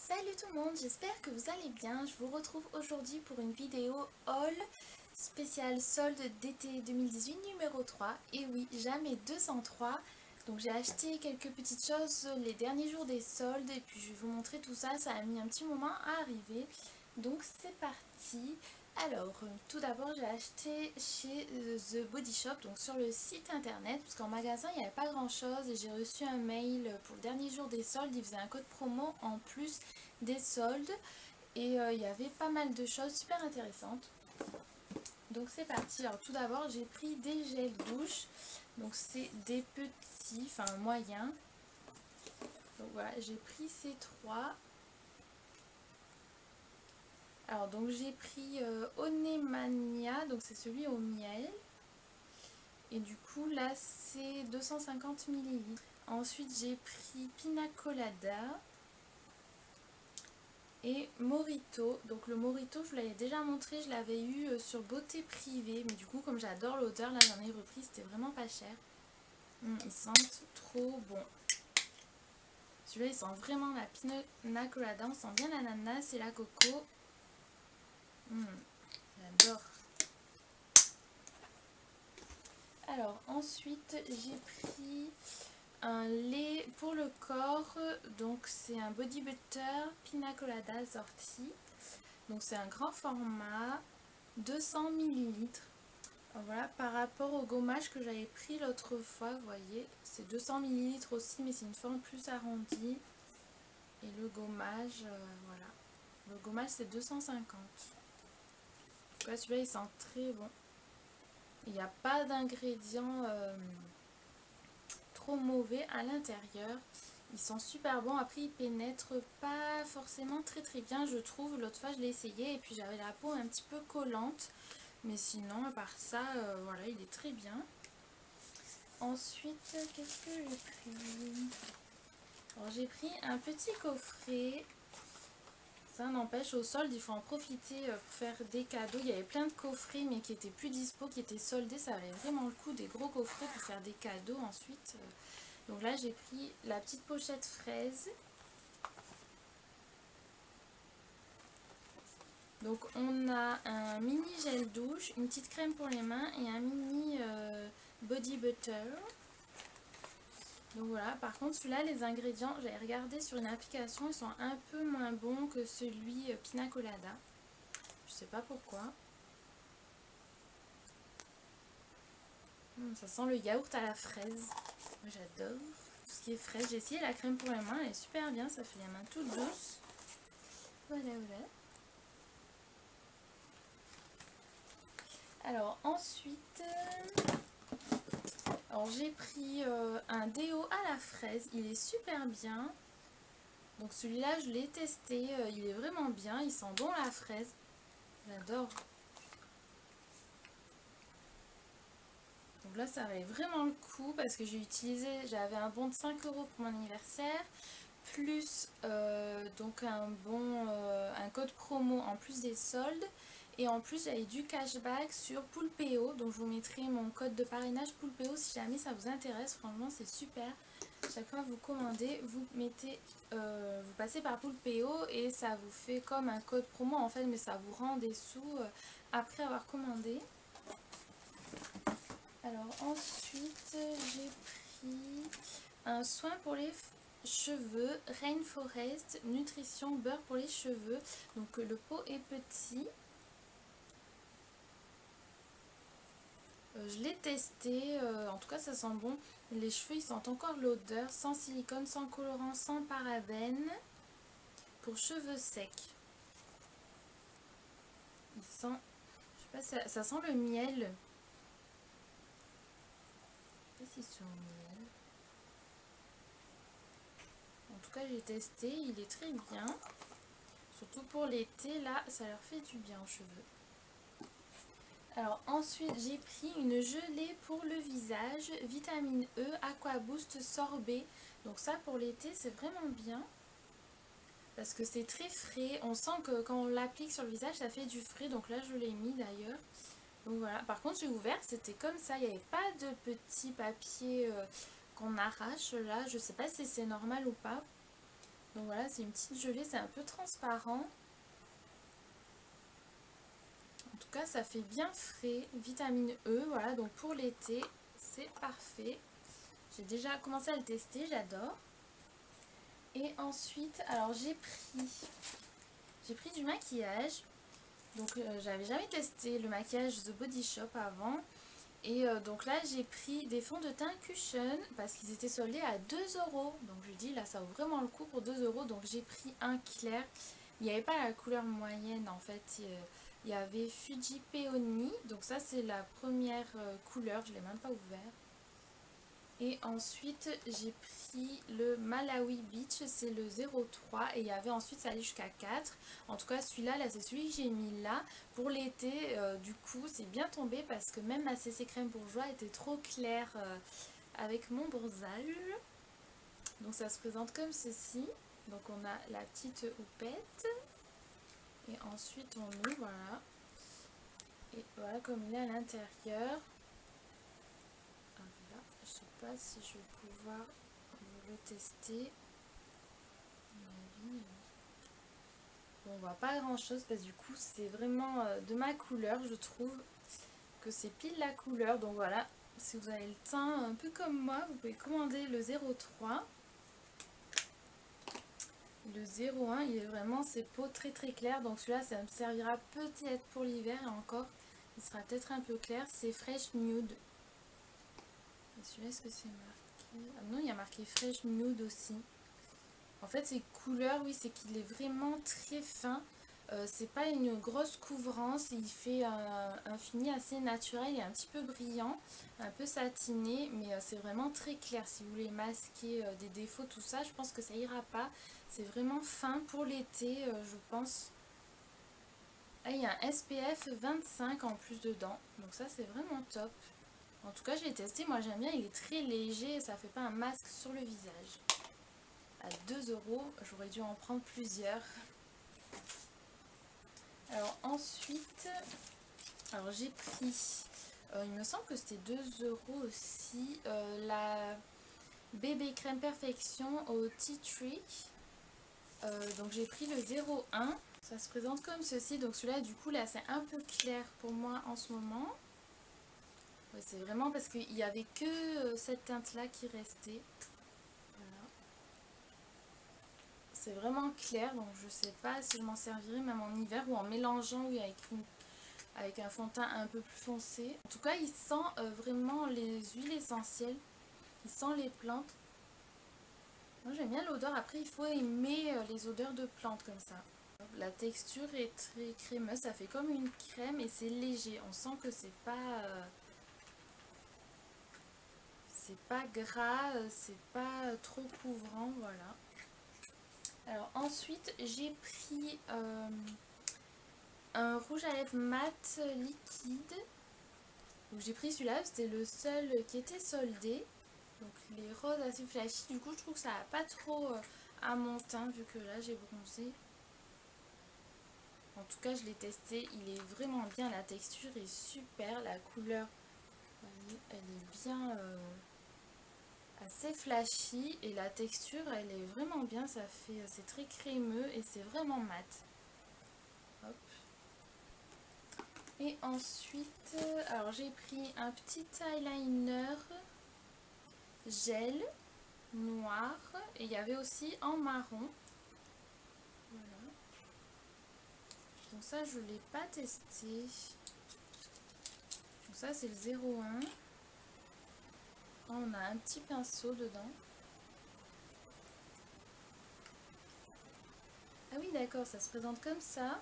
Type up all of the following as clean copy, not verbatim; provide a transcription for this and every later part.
Salut tout le monde, j'espère que vous allez bien. Je vous retrouve aujourd'hui pour une vidéo haul spéciale solde d'été 2018 numéro 3. Et oui, jamais 203. Donc j'ai acheté quelques petites choses les derniers jours des soldes et puis je vais vous montrer tout ça. Ça a mis un petit moment à arriver. Donc c'est parti. Alors, tout d'abord, j'ai acheté chez The Body Shop, donc sur le site internet, parce qu'en magasin, il n'y avait pas grand-chose et j'ai reçu un mail pour le dernier jour des soldes. Ils faisaient un code promo en plus des soldes et il y avait pas mal de choses super intéressantes. Donc c'est parti. Alors tout d'abord, j'ai pris des gels douche, donc c'est des petits, enfin moyens. Donc voilà, j'ai pris ces trois. Alors donc j'ai pris Onemania, donc c'est celui au miel. Et du coup là c'est 250 ml. Ensuite j'ai pris Pina Colada et Morito. Donc le Morito je vous l'avais déjà montré, je l'avais eu sur Beauté Privée. Mais du coup comme j'adore l'odeur, là j'en ai repris, c'était vraiment pas cher. Ils sentent trop bon. Celui-là il sent vraiment la Pina Colada, on sent bien l'ananas et la coco. J'adore. Alors ensuite j'ai pris un lait pour le corps, donc c'est un body butter Pina Colada assorti. Donc c'est un grand format, 200 ml. Voilà, par rapport au gommage que j'avais pris l'autre fois, vous voyez, c'est 200 ml aussi, mais c'est une forme plus arrondie. Et le gommage, voilà, le gommage c'est 250. Celui-là il sent très bon. Il n'y a pas d'ingrédients trop mauvais à l'intérieur. Ils sont super bons. Après ils pénètrent pas forcément très bien, je trouve. L'autre fois je l'ai essayé et puis j'avais la peau un petit peu collante. Mais sinon à part ça, voilà, il est très bien. Ensuite, qu'est-ce que j'ai pris? Alors j'ai pris un petit coffret. Ça n'empêche, au solde il faut en profiter pour faire des cadeaux. Il y avait plein de coffrets mais qui étaient plus dispo, qui étaient soldés. Ça avait vraiment le coup, des gros coffrets pour faire des cadeaux ensuite. Donc là j'ai pris la petite pochette fraise. Donc on a un mini gel douche, une petite crème pour les mains et un mini body butter. Donc voilà, par contre celui-là, les ingrédients, j'avais regardé sur une application, ils sont un peu moins bons que celui Pina Colada. Je sais pas pourquoi. Ça sent le yaourt à la fraise. Moi j'adore tout ce qui est fraise. J'ai essayé la crème pour les mains, elle est super bien, ça fait les mains toutes douces. Voilà, voilà. Alors ensuite, j'ai pris un déo à la fraise, il est super bien. Donc celui-là je l'ai testé, il est vraiment bien, il sent bon la fraise. J'adore. Donc là ça valait vraiment le coup parce que j'avais un bon de 5 € pour mon anniversaire. Plus donc un code promo en plus des soldes. Et en plus j'avais du cashback sur Poulpeo. Donc je vous mettrai mon code de parrainage Poulpeo si jamais ça vous intéresse. Franchement c'est super. Chaque fois que vous commandez, vous passez par Poulpeo et ça vous fait comme un code promo en fait, mais ça vous rend des sous après avoir commandé. Alors ensuite j'ai pris un soin pour les cheveux Rainforest Nutrition Beurre pour les cheveux. Donc le pot est petit. Je l'ai testé, en tout cas ça sent bon. Les cheveux ils sentent encore l'odeur, sans silicone, sans colorant, sans parabènes. Pour cheveux secs. Il sent, je sais pas, ça sent le miel. Je sais pas si c'est au miel. En tout cas j'ai testé, il est très bien. Surtout pour l'été, là ça leur fait du bien aux cheveux. Alors ensuite j'ai pris une gelée pour le visage, vitamine E, Aqua Boost sorbet. Donc ça pour l'été c'est vraiment bien. Parce que c'est très frais, on sent que quand on l'applique sur le visage ça fait du frais. Donc là je l'ai mis d'ailleurs. Donc voilà, par contre j'ai ouvert, c'était comme ça, il n'y avait pas de petit papier qu'on arrache là. Je sais pas si c'est normal ou pas. Donc voilà, c'est une petite gelée, c'est un peu transparent. En tout cas, ça fait bien frais, vitamine E, voilà, donc pour l'été, c'est parfait. J'ai déjà commencé à le tester, j'adore. Et ensuite, alors j'ai pris du maquillage. Donc j'avais jamais testé le maquillage The Body Shop avant. Et donc là j'ai pris des fonds de teint Cushion parce qu'ils étaient soldés à 2 euros. Donc je dis là ça vaut vraiment le coup pour 2 euros. Donc j'ai pris un clair. Il n'y avait pas la couleur moyenne en fait. Il y avait Fuji Peony. Donc ça c'est la première couleur. Je ne l'ai même pas ouvert. Et ensuite j'ai pris le Malawi Beach, c'est le 03 et il y avait ensuite ça allait jusqu'à 4. En tout cas celui-là, c'est celui que j'ai mis là. Pour l'été, du coup c'est bien tombé parce que même ma CC crème bourgeois était trop claire avec mon bronzage. Donc ça se présente comme ceci. Donc on a la petite houppette. Et ensuite on met, voilà. Et voilà comme il est à l'intérieur. Je sais pas si je vais pouvoir le tester. Bon, on voit pas grand chose parce que du coup c'est vraiment de ma couleur, je trouve que c'est pile la couleur. Donc voilà, si vous avez le teint un peu comme moi, vous pouvez commander le 03. Le 01, il est vraiment ses peaux très très claires. Donc celui-là ça me servira peut-être pour l'hiver et encore il sera peut-être un peu clair. C'est Fresh Nude. Et celui-là, est-ce que c'est marqué? Ah non, il y a marqué Fresh Nude aussi. En fait, ces couleurs, oui, c'est qu'il est vraiment très fin. C'est pas une grosse couvrance. Il fait un fini assez naturel et un petit peu brillant, un peu satiné, mais c'est vraiment très clair. Si vous voulez masquer des défauts, tout ça, je pense que ça ira pas. C'est vraiment fin pour l'été, je pense. Ah, il y a un SPF 25 en plus dedans, donc ça c'est vraiment top. En tout cas, je l'ai testé, moi j'aime bien, il est très léger et ça fait pas un masque sur le visage. À 2 euros, j'aurais dû en prendre plusieurs. Alors ensuite, alors j'ai pris, il me semble que c'était 2 euros aussi, la bébé crème perfection au tea tree. Donc j'ai pris le 01. Ça se présente comme ceci. Donc celui-là, du coup, là, c'est un peu clair pour moi en ce moment. Ouais, c'est vraiment parce qu'il n'y avait que cette teinte-là qui restait. Voilà. C'est vraiment clair, donc je sais pas si je m'en servirai même en hiver ou en mélangeant, oui, avec un fond de teint un peu plus foncé. En tout cas, il sent vraiment les huiles essentielles. Il sent les plantes. Moi, j'aime bien l'odeur. Après, il faut aimer les odeurs de plantes comme ça. La texture est très crémeuse, ça fait comme une crème et c'est léger. On sent que c'est pas gras, c'est pas trop couvrant, voilà. Alors ensuite j'ai pris un rouge à lèvres mat liquide. Donc j'ai pris celui-là, c'était le seul qui était soldé. Donc les roses assez flashy, du coup je trouve que ça n'a pas trop à mon teint vu que là j'ai bronzé. En tout cas je l'ai testé, il est vraiment bien, la texture est super, la couleur, vous voyez, elle est bien assez flashy et la texture elle est vraiment bien, c'est très crémeux et c'est vraiment mat. Hop. Et ensuite, alors j'ai pris un petit eyeliner gel noir et il y avait aussi en marron. Voilà. Donc ça je ne l'ai pas testé. Donc ça c'est le 01. On a un petit pinceau dedans. Ah oui d'accord, ça se présente comme ça.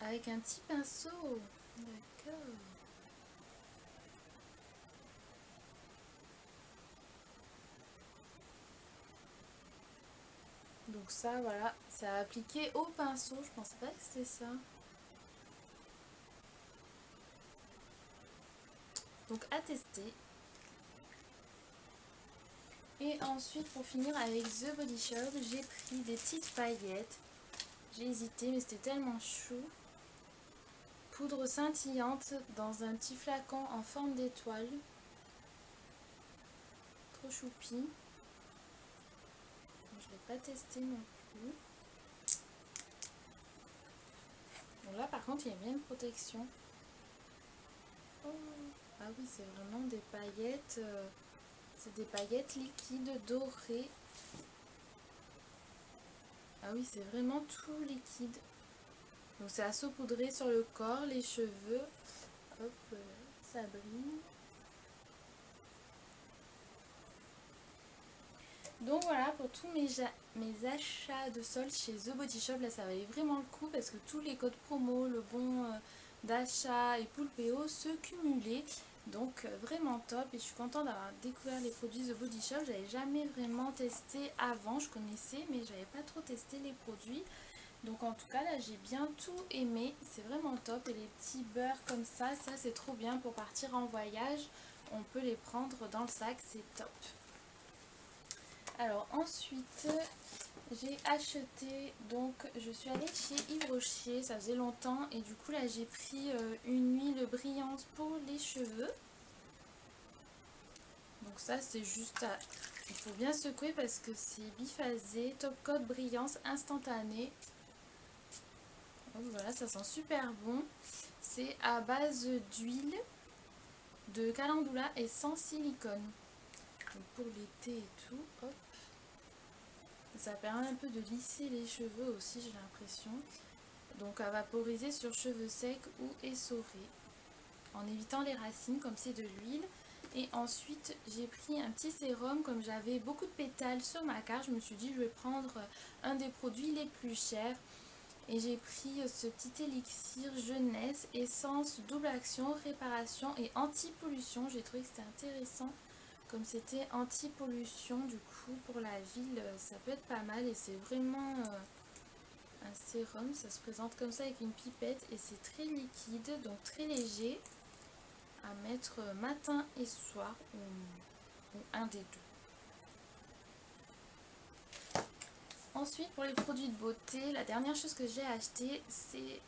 Avec un petit pinceau. D'accord. Donc ça voilà, c'est à appliquer au pinceau. Je pensais pas que c'était ça. Donc à tester. Et ensuite pour finir avec The Body Shop, j'ai pris des petites paillettes. J'ai hésité mais c'était tellement chou. Poudre scintillante dans un petit flacon en forme d'étoile. Trop choupi. Je l'ai pas testé non plus. Bon, là par contre il y a bien une protection. Oh. Ah oui, c'est vraiment des paillettes, c'est des paillettes liquides dorées. Ah oui, c'est vraiment tout liquide. Donc c'est à saupoudrer sur le corps, les cheveux. Hop, ça brille. Donc voilà pour tous mes achats de solde chez The Body Shop. Là ça valait vraiment le coup parce que tous les codes promo, le bon d'achat et Poulpeo se cumulaient. Donc vraiment top, et je suis contente d'avoir découvert les produits The Body Shop. J'avais jamais vraiment testé avant, je connaissais mais j'avais pas trop testé les produits. Donc en tout cas là j'ai bien tout aimé, c'est vraiment top. Et les petits beurres comme ça c'est trop bien pour partir en voyage. On peut les prendre dans le sac, c'est top. Alors ensuite j'ai acheté, donc je suis allée chez Yves Rocher, ça faisait longtemps, et du coup là j'ai pris une huile brillante pour les cheveux. Donc ça c'est juste à... il faut bien secouer parce que c'est biphasé, top coat brillance instantanée. Donc voilà, ça sent super bon. C'est à base d'huile de calendula et sans silicone. Donc pour l'été et tout, hop. Ça permet un peu de lisser les cheveux aussi, j'ai l'impression. Donc à vaporiser sur cheveux secs ou essorés, en évitant les racines comme c'est de l'huile. Et ensuite j'ai pris un petit sérum, comme j'avais beaucoup de pétales sur ma carte, je me suis dit je vais prendre un des produits les plus chers. Et j'ai pris ce petit élixir jeunesse, essence double action, réparation et anti-pollution. J'ai trouvé que c'était intéressant. Comme c'était anti-pollution, du coup pour la ville ça peut être pas mal. Et c'est vraiment un sérum, ça se présente comme ça avec une pipette. Et c'est très liquide, donc très léger, à mettre matin et soir, ou un des deux. Ensuite pour les produits de beauté, la dernière chose que j'ai acheté c'est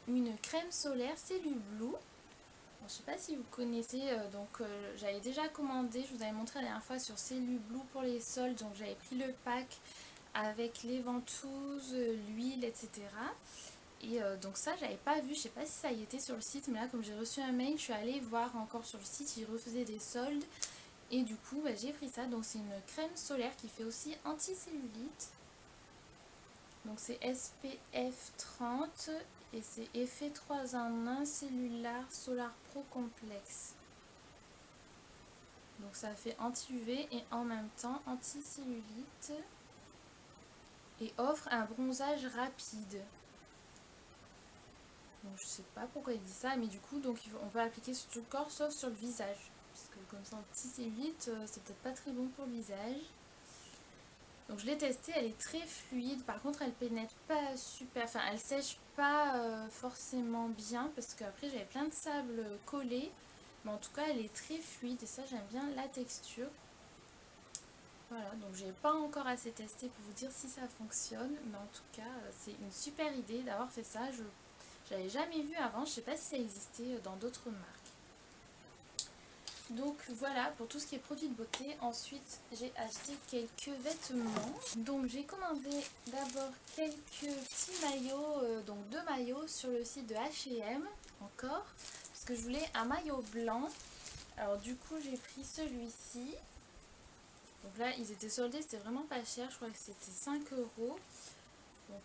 une crème solaire Cellule Blue. Bon, je ne sais pas si vous connaissez, j'avais déjà commandé, je vous avais montré la dernière fois sur Cellule Blue pour les soldes. Donc j'avais pris le pack avec les ventouses, l'huile, etc. Et donc ça j'avais pas vu, je sais pas si ça y était sur le site, mais là comme j'ai reçu un mail, je suis allée voir encore sur le site, ils refaisaient des soldes. Et du coup j'ai pris ça. Donc c'est une crème solaire qui fait aussi anti-cellulite. Donc c'est SPF 30 et c'est effet 3 en 1 cellulaire Solar Pro complexe. Donc ça fait anti-UV et en même temps anti-cellulite et offre un bronzage rapide. Donc je sais pas pourquoi il dit ça, mais du coup donc on peut appliquer sur tout le corps sauf sur le visage. Parce que comme ça anti-cellulite c'est peut-être pas très bon pour le visage. Donc je l'ai testée, elle est très fluide, par contre elle pénètre pas super, enfin elle sèche pas forcément bien parce qu'après j'avais plein de sable collé, mais en tout cas elle est très fluide et ça j'aime bien la texture. Voilà, donc j'ai pas encore assez testé pour vous dire si ça fonctionne, mais en tout cas c'est une super idée d'avoir fait ça, j'avais jamais vu avant, je sais pas si ça existait dans d'autres marques. Donc voilà pour tout ce qui est produits de beauté. Ensuite j'ai acheté quelques vêtements. Donc j'ai commandé d'abord quelques petits maillots, donc 2 maillots sur le site de H&M encore, parce que je voulais un maillot blanc. Alors du coup j'ai pris celui-ci. Donc là ils étaient soldés, c'était vraiment pas cher, je crois que c'était 5 €. Bon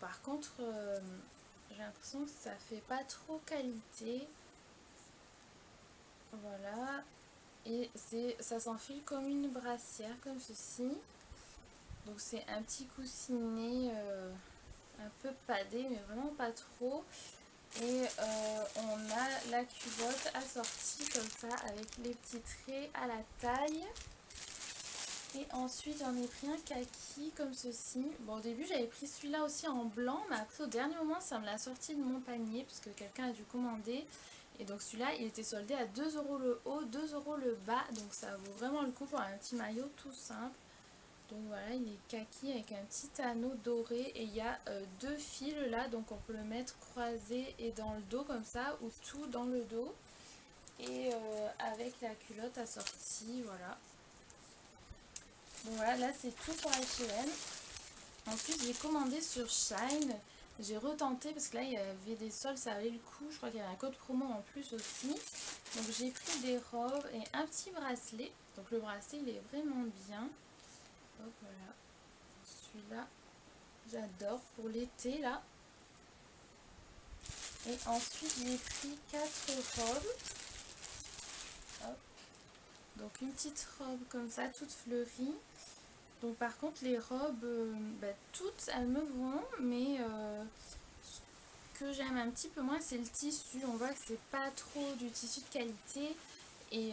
par contre j'ai l'impression que ça fait pas trop qualité. Voilà. Et ça s'enfile comme une brassière, comme ceci. Donc c'est un petit coussinet un peu padé, mais vraiment pas trop. Et on a la culotte assortie comme ça, avec les petits traits à la taille. Et ensuite j'en ai pris un kaki comme ceci. Bon au début j'avais pris celui-là aussi en blanc, mais après au dernier moment ça me l'a sorti de mon panier, puisque quelqu'un a dû commander. Et donc celui-là il était soldé à 2 € le haut, 2 € le bas, donc ça vaut vraiment le coup pour un petit maillot tout simple. Donc voilà, il est kaki avec un petit anneau doré et il y a 2 fils là, donc on peut le mettre croisé et dans le dos comme ça, ou tout dans le dos. Et avec la culotte assortie, voilà. Donc voilà, là c'est tout pour H&M. Ensuite j'ai commandé sur Shein. J'ai retenté parce que là il y avait des soldes, ça avait le coup. Je crois qu'il y avait un code promo en plus aussi. Donc j'ai pris des robes et un petit bracelet. Donc le bracelet il est vraiment bien. Hop voilà. Celui-là j'adore pour l'été là. Et ensuite j'ai pris 4 robes. Hop. Donc une petite robe comme ça, toute fleurie. Donc par contre les robes, toutes elles me vont, mais ce que j'aime un petit peu moins c'est le tissu. On voit que c'est pas trop du tissu de qualité et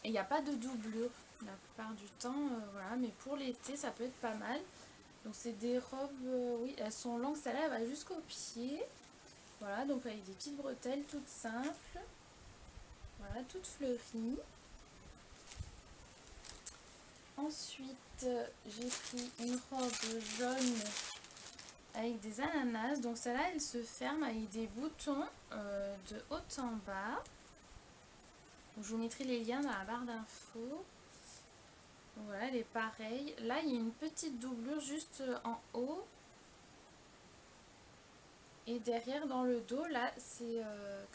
il n'y a pas de doublure la plupart du temps. Voilà, mais pour l'été ça peut être pas mal. Donc c'est des robes, oui elles sont longues, celle-là elle va jusqu'aux pieds. Voilà, donc avec des petites bretelles toutes simples. Voilà, toutes fleuries. Ensuite, j'ai pris une robe jaune avec des ananas. Donc celle-là, elle se ferme avec des boutons de haut en bas. Donc, je vous mettrai les liens dans la barre d'infos. Voilà, elle est pareille. Là, il y a une petite doublure juste en haut. Et derrière, dans le dos, là, c'est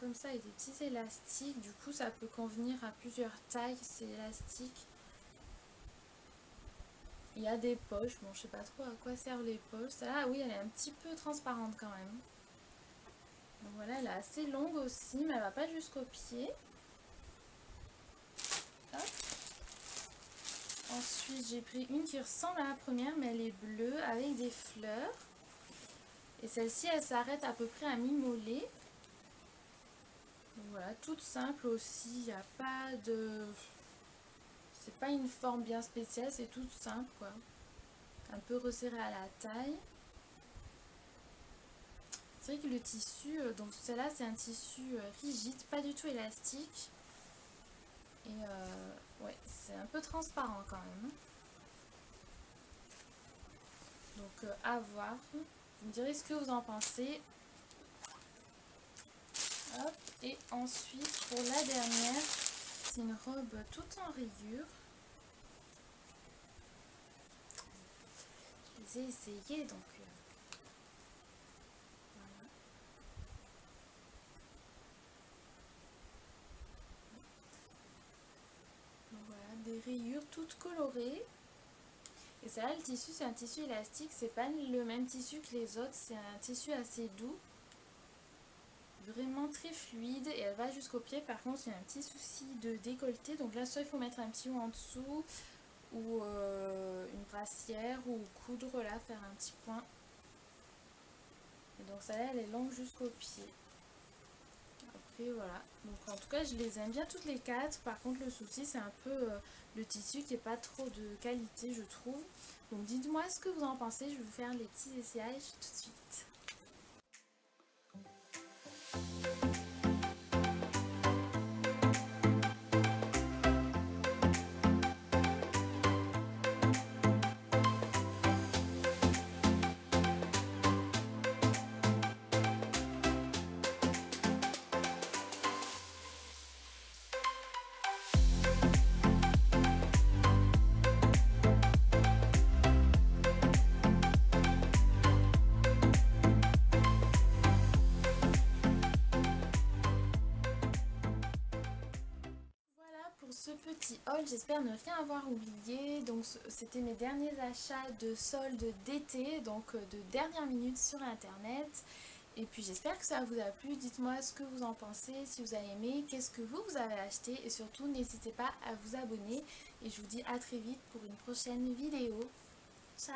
comme ça avec des petits élastiques. Du coup, ça peut convenir à plusieurs tailles, ces élastiques. Il y a des poches, bon je sais pas trop à quoi servent les poches. Celle-là, oui, elle est un petit peu transparente quand même. Donc voilà, elle est assez longue aussi, mais elle va pas jusqu'au pied. Hop. Ensuite, j'ai pris une qui ressemble à la première, mais elle est bleue avec des fleurs. Et celle-ci, elle s'arrête à peu près à mi-mollet. Donc voilà, toute simple aussi, il n'y a pas de... C'est pas une forme bien spéciale, c'est toute simple quoi. Un peu resserré à la taille. C'est vrai que le tissu, donc celle-là c'est un tissu rigide, pas du tout élastique. Et ouais, c'est un peu transparent quand même. Donc à voir. Vous me direz ce que vous en pensez. Hop. Et ensuite pour la dernière, c'est une robe toute en rayures. Je les ai essayées donc... voilà. Donc voilà, des rayures toutes colorées. Et ça là, le tissu, c'est un tissu élastique, c'est pas le même tissu que les autres, c'est un tissu assez doux. Vraiment très fluide et elle va jusqu'au pied. Par contre, il y a un petit souci de décolleté. Donc là, soit il faut mettre un petit haut en dessous ou une brassière ou coudre là, faire un petit point. Et donc ça là, elle est longue jusqu'au pied. Après voilà. Donc en tout cas, je les aime bien toutes les 4. Par contre, le souci, c'est un peu le tissu qui est pas trop de qualité, je trouve. Donc dites-moi ce que vous en pensez. Je vais vous faire les petits essayages tout de suite. Pour ce petit haul, j'espère ne rien avoir oublié. Donc c'était mes derniers achats de soldes d'été, donc de dernière minute sur internet. Et puis j'espère que ça vous a plu. Dites-moi ce que vous en pensez, si vous avez aimé, qu'est-ce que vous avez acheté. Et surtout n'hésitez pas à vous abonner. Et je vous dis à très vite pour une prochaine vidéo. Ciao!